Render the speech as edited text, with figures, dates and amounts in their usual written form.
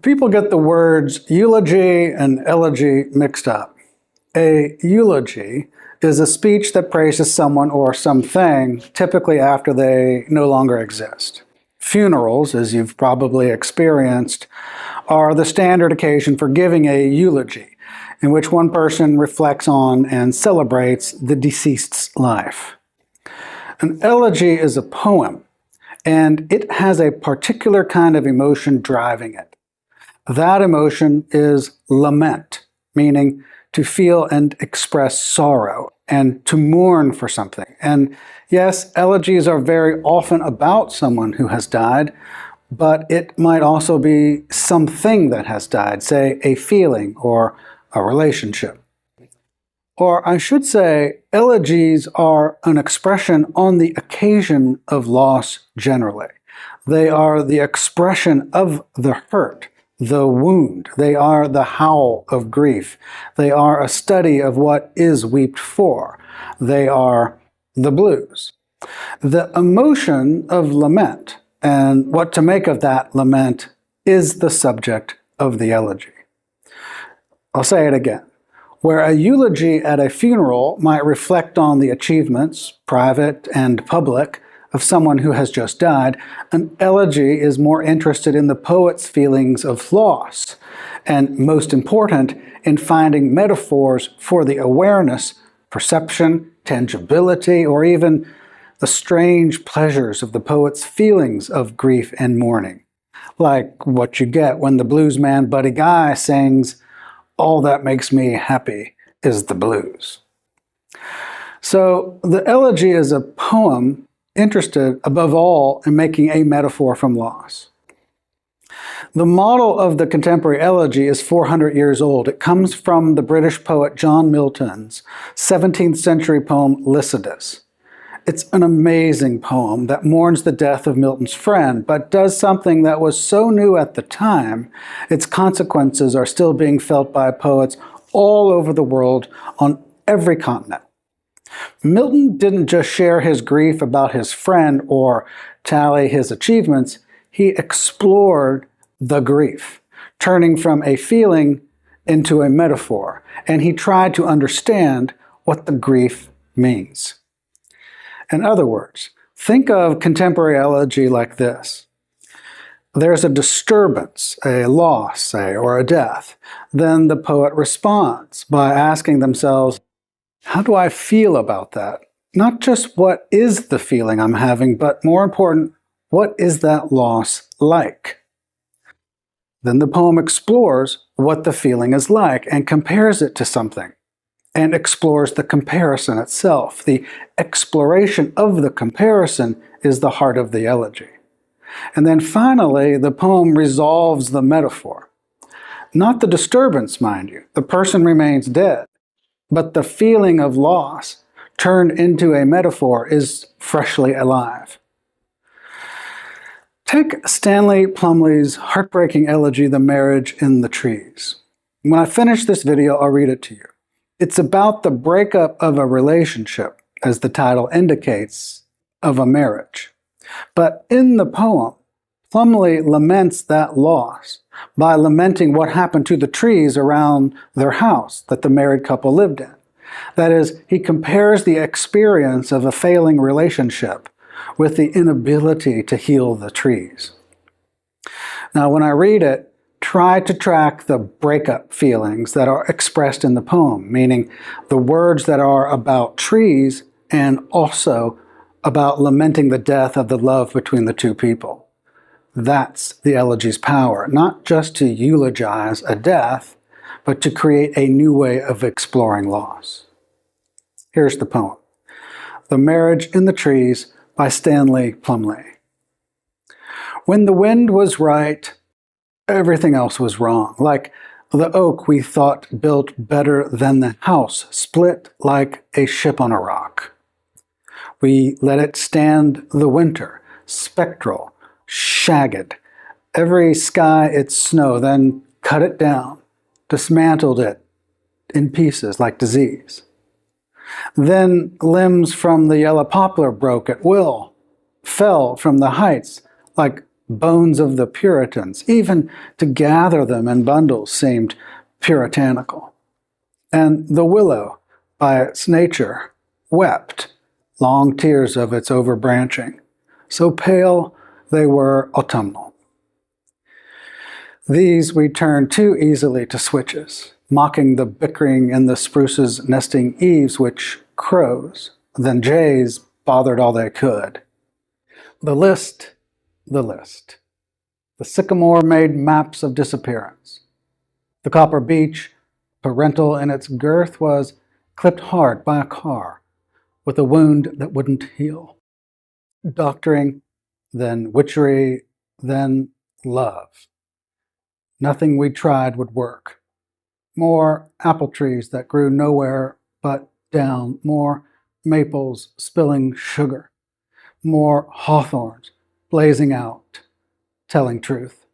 People get the words eulogy and elegy mixed up. A eulogy is a speech that praises someone or something, typically after they no longer exist. Funerals, as you've probably experienced, are the standard occasion for giving a eulogy, in which one person reflects on and celebrates the deceased's life. An elegy is a poem, and it has a particular kind of emotion driving it. That emotion is lament, meaning to feel and express sorrow and to mourn for something. And yes, elegies are very often about someone who has died, but it might also be something that has died, say a feeling or a relationship. Or I should say, elegies are an expression on the occasion of loss generally. They are the expression of the hurt, the wound. They are the howl of grief. They are a study of what is wept for. They are the blues. The emotion of lament and what to make of that lament is the subject of the elegy. I'll say it again. Where a eulogy at a funeral might reflect on the achievements, private and public, of someone who has just died, an elegy is more interested in the poet's feelings of loss, and most important, in finding metaphors for the awareness, perception, tangibility, or even the strange pleasures of the poet's feelings of grief and mourning. Like what you get when the blues man Buddy Guy sings, "All that makes me happy is the blues." So the elegy is a poem interested above all in making a metaphor from loss. The model of the contemporary elegy is 400 years old. It comes from the British poet John Milton's 17th century poem Lycidas. It's an amazing poem that mourns the death of Milton's friend, but does something that was so new at the time, its consequences are still being felt by poets all over the world on every continent. Milton didn't just share his grief about his friend or tally his achievements, he explored the grief, turning from a feeling into a metaphor, and he tried to understand what the grief means. In other words, think of contemporary elegy like this. There's a disturbance, a loss, say, or a death. Then the poet responds by asking themselves, how do I feel about that? Not just what is the feeling I'm having, but more important, what is that loss like? Then the poem explores what the feeling is like and compares it to something, and explores the comparison itself. The exploration of the comparison is the heart of the elegy. And then finally, the poem resolves the metaphor. Not the disturbance, mind you. The person remains dead. But the feeling of loss turned into a metaphor is freshly alive. Take Stanley Plumley's heartbreaking elegy, The Marriage in the Trees. When I finish this video, I'll read it to you. It's about the breakup of a relationship, as the title indicates, of a marriage. But in the poem, Plumley laments that loss by lamenting what happened to the trees around their house that the married couple lived in. That is, he compares the experience of a failing relationship with the inability to heal the trees. Now, when I read it, try to track the breakup feelings that are expressed in the poem, meaning the words that are about trees and also about lamenting the death of the love between the two people. That's the elegy's power, not just to eulogize a death, but to create a new way of exploring loss. Here's the poem, The Marriage in the Trees by Stanley Plumley. When the wind was right, everything else was wrong. Like the oak we thought built better than the house, split like a ship on a rock. We let it stand the winter, spectral, shagged. Every sky its snow, then cut it down, dismantled it in pieces like disease. Then limbs from the yellow poplar broke at will, fell from the heights like bones of the Puritans. Even to gather them in bundles seemed puritanical. And the willow, by its nature, wept long tears of its overbranching. So pale they were autumnal. These we turned too easily to switches, mocking the bickering in the spruce's nesting eaves, which crows, then jays, bothered all they could. The list. The sycamore made maps of disappearance. The copper beech, parental in its girth, was clipped hard by a car, with a wound that wouldn't heal. Doctoring, then witchery, then love. Nothing we tried would work. More apple trees that grew nowhere but down, more maples spilling sugar, more hawthorns blazing out, telling truth.